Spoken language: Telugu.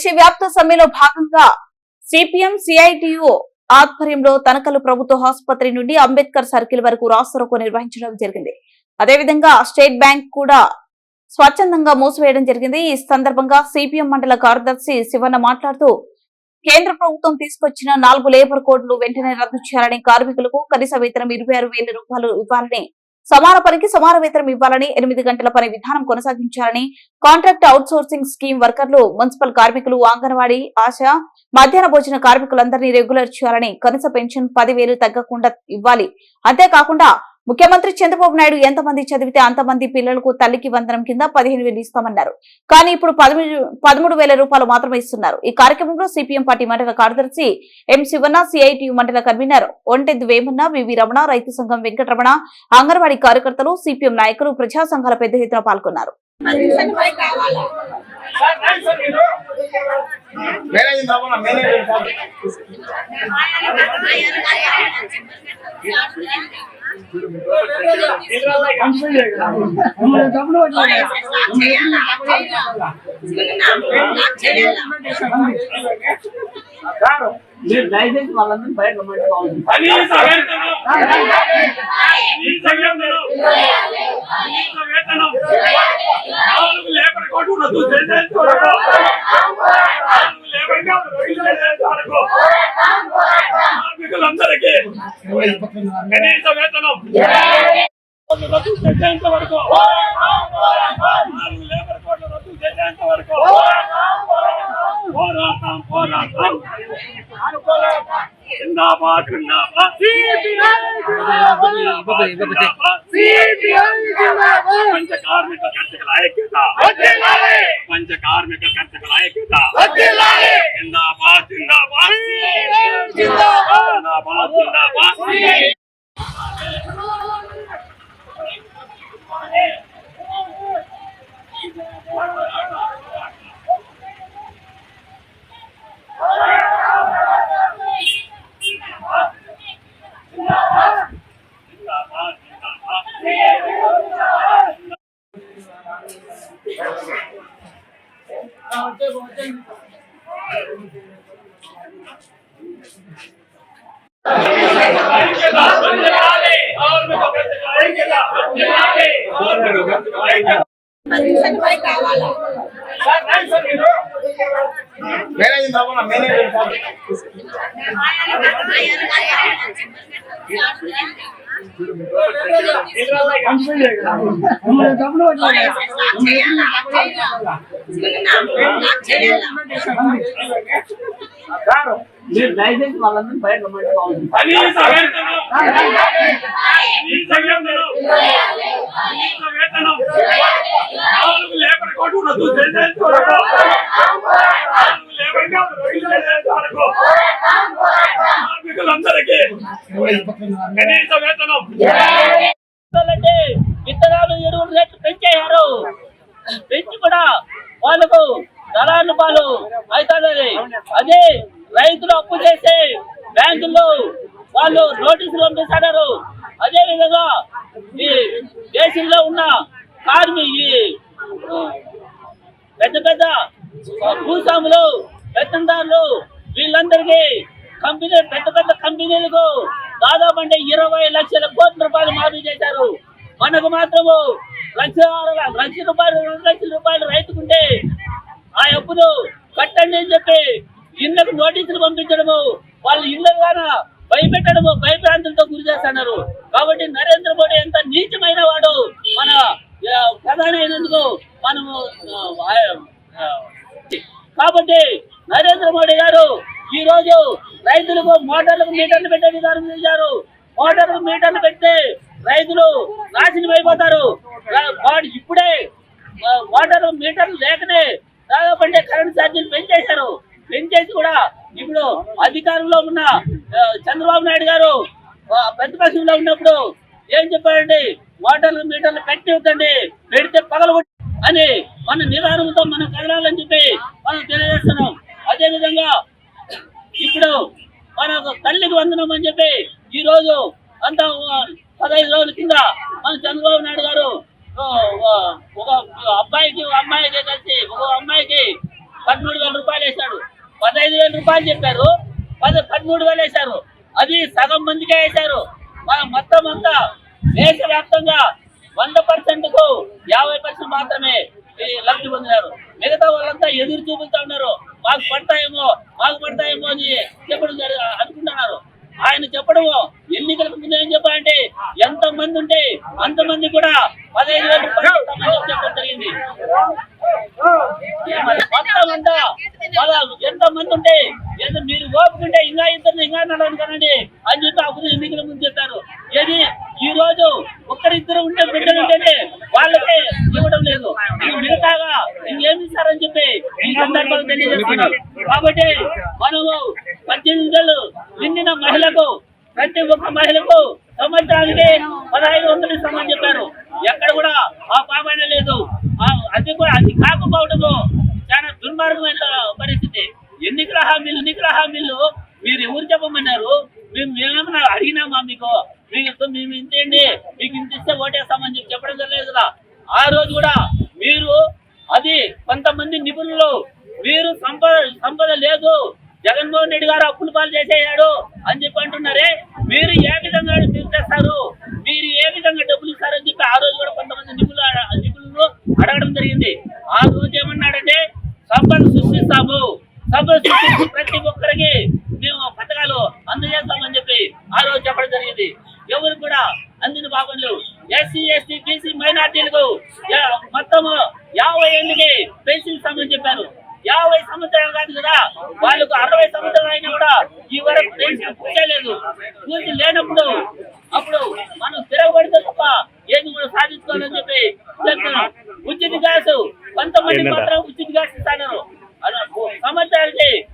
కార్యదర్శి వ్యాప్త సమ్మెలో భాగంగా సిపిఎం సిఐటియు ఆధ్వర్యంలో తనకలు ప్రభుత్వ ఆసుపత్రి నుండి అంబేద్కర్ సర్కిల్ వరకు రాస్తారోకో నిర్వహించడం జరిగింది. అదేవిధంగా స్టేట్ బ్యాంక్ కూడా స్వచ్ఛందంగా మూసివేయడం జరిగింది. ఈ సందర్భంగా సిపిఎం మండల కార్యదర్శి శివన్న మాట్లాడుతూ కేంద్ర ప్రభుత్వం తీసుకొచ్చిన 4 లేబర్ కోడ్లు వెంటనే రద్దు చేయాలని, కార్మికులకు కనీస వేతనం 26,000 రూపాయలు ఇవ్వాలని, సమాన పనికి సమాన వేతనం ఇవ్వాలని, 8 గంటల పని విధానం కొనసాగించాలని, కాంట్రాక్ట్ అవుట్ సోర్సింగ్ స్కీమ్ వర్కర్లు, మున్సిపల్ కార్మికులు, అంగన్వాడీ, ఆశా, మధ్యాహ్న భోజన కార్మికులందరినీ రెగ్యులర్ చేయాలని, కనీస పెన్షన్ 10,000 తగ్గకుండా ఇవ్వాలి. అంతేకాకుండా ముఖ్యమంత్రి చంద్రబాబు నాయుడు ఎంతమంది చదివితే అంతమంది పిల్లలకు తల్లికి వందనం కింద 15,000 ఇస్తామన్నారు. కానీ ఇప్పుడు 13,000 రూపాయలు మాత్రమే ఇస్తున్నారు. ఈ కార్యక్రమంలో సిపిఎం పార్టీ మండల కార్యదర్శి ఎం శివన్న, సిఐటియు మండల కన్వీనర్ ఒంటెద్దు వేమన్న, వివి రమణ, రైతు సంఘం వెంకటరమణ, అంగన్వాడీ కార్యకర్తలు, సిపిఎం నాయకులు, ప్రజా సంఘాల పెద్ద ఎత్తున పాల్గొన్నారు. దయచేసి వాళ్ళందరూ బయట కార్మికులందరికీ కనీస వేతనం రద్దు చేసేంత వరకు, 4 లేబర్ కోడ్లు రద్దు చేసేంత వరకు పోరాటం. జిందాబాద్ జిందాబాద్ పంచ కార్మిక కర్షకుల ఐక్యత, పంచ కార్మిక కర్షకుల ఐక్యత. జిందాబాద్ జిందాబాద్ జిందాబాద్ జిందాబాద్. దయచేసి వాళ్ళందరూ బయట లేబర్ కోడ్లు రద్దు చేసేంత వరకు, కార్మికులందరికీ కనీస వేతనం. విత్తనాలు, ఎరువులు రేట్లు పెంచేశారు. పెంచి కూడా వాళ్ళకు దళారుల పాలు అవుతున్నది. అదే రైతులు అప్పు చేసి బ్యాంకుల్లో వాళ్ళు నోటీసులు పంపిస్తున్నారు. అదే విధంగా ఈ దేశంలో ఉన్న పెద్ద పెద్ద భూస్వాములు, పెత్తందారులు, వీళ్ళందరికీ పెద్ద పెద్ద కంపెనీలకు దాదాపు 20 లక్షల కోట్ల రూపాయలు మాఫీ చేశారు. మనకు మాత్రము 1,00,000 రూపాయలు, 2 లక్షల రూపాయలు రైతుకుంటే ఆ అప్పును కట్టండి అని చెప్పి ఇళ్లకు నోటీసులు పంపించడము, వాళ్ళ ఇళ్లను భయపెట్టడము, భయభ్రాంతులతో గురి చేస్తున్నారు. కాబట్టి నరేంద్ర మోడీ ఎంత నీచమైన వాడు మన ప్రధాని అయినందుకు మనము. కాబట్టి నరేంద్ర మోడీ గారు ఈ రోజు రైతులకు మోటార్లకు మీటర్లు పెట్టే విధానం చేశారు. మోటార్లకు మీటర్లు పెడితే రైతులు నాశనం అయిపోతారు. ఇప్పుడే మోటార్ మీటర్లు లేకనే దాదాపు కరెంట్ ఛార్జీలు పెంచేశారు. పెంచేసి కూడా ఇప్పుడు అధికారంలో ఉన్న చంద్రబాబు నాయుడు గారు ప్రతిపక్షంలో ఉన్నప్పుడు ఏం చెప్పారండి, మోటార్లు మీటర్లు పెట్టివ్వకండి, పెడితే పగలగొట్టి అని మన నిరారంతో మనం కదలాలని చెప్పి మనం తెలియజేస్తున్నాం. అదేవిధంగా ఇప్పుడు మనకు తల్లికి వందనం అని చెప్పి ఈ రోజు అంతా 15 రోజుల కింద మన చంద్రబాబు నాయుడు గారు ఒక అబ్బాయికి అమ్మాయికి కలిసి ఒక అమ్మాయికి 13,000 రూపాయలు వేశాడు. 15,000 రూపాయలు చెప్పారు, 13,000 వేశారు. అది సగం మందికే వేశారు. మొత్తం అంతా దేశవ్యాప్తంగా 100%కు 50% మాత్రమే లబ్ధి పొందినారు. మిగతా వాళ్ళంతా ఎదురు చూపుతా ఉన్నారు. మాకు పడతాయేమో అని చెప్పడం అనుకుంటున్నారు. ఆయన చెప్పడము ఎన్నికలకు ముందు ఏం చెప్పాలంటే ఎంత మంది ఉంటే అంతమంది కూడా 15,000 రూపాయలు చెప్పడం జరిగింది. మొత్తం అంతా ఎంత మంది ఉంటే మీరు ఓపుకుంటే ఇంకా నడవను కనండి అని చెప్పి అప్పుడు ఎన్నికల ముందు చెప్పారు. ఏది ఈ రోజు ఒక్కరిద్దరు ఉంటే బిడ్డలు ఉంటేనే వాళ్ళకే ఇవ్వడం లేదు, మిగతాగా ఇంకేమి ఇస్తారని చెప్పి ఈ సందర్భంగా తెలియజేస్తున్నారు. కాబట్టి మనము 18 ఏళ్ళు నిండిన మహిళకు, ప్రతి ఒక్క మహిళకు సంవత్సరానికి 1,500 ఇస్తామని చెప్పారు. ఎక్కడ కూడా ఆ పాపన లేదు. అది కాకపోవడము చాలా దుర్మార్గమైన పరిస్థితి. ఎన్నికల హామీలు మీరు ఎవరు చెప్పమన్నారు? మేమేమన్నా అడిగినామా మీకు? మేము ఇంతేండి, మీకు ఇంత ఇస్తే ఓటేస్తామని చెప్పి చెప్పడం జరగలేదు కదా. ఆ రోజు కూడా మీరు అది కొంతమంది నిపుణులు మీరు సంపద లేదు, జగన్మోహన్ రెడ్డి గారు అప్పులు పాలు చేసేయాడు అని చెప్పి అంటున్నారే. మీరు ఏ విధంగా చేస్తారు, మీరు ఏ విధంగా డబ్బులు ఇస్తారని చెప్పి ఆ రోజు కూడా కొంతమంది నిపుణులు అడగడం జరిగింది. ఆ రోజు ఏమన్నాడంటే సంపద సృష్టిస్తాము, సంపద సృష్టించి ప్రతి ఒక్కరికి మేము పథకాలు అందజేస్తామని చెప్పి ఆ రోజు చెప్పడం జరిగింది. ఎవరు కూడా అందిన బాగుండు. ఎస్సీ ఎస్టీ బీసీ మైనార్టీలకు మొత్తం 50 ఏళ్ళకి పెన్షన్ ఇస్తామని చెప్పారు. 50 సంవత్సరాలు కాదు కదా, వాళ్ళకు 60 సంవత్సరాలు అయినా కూడా ఈ వరకు పెన్షన్ పూర్తి లేనప్పుడు అప్పుడు మనం తిరగబడితే తప్ప ఏది కూడా సాధించుకోవాలని చెప్పి చెప్తున్నాం. ఉచిత గ్యాస్ కొంతమంది మాత్రం ఉచిత గ్యాస్ ఇస్తాను.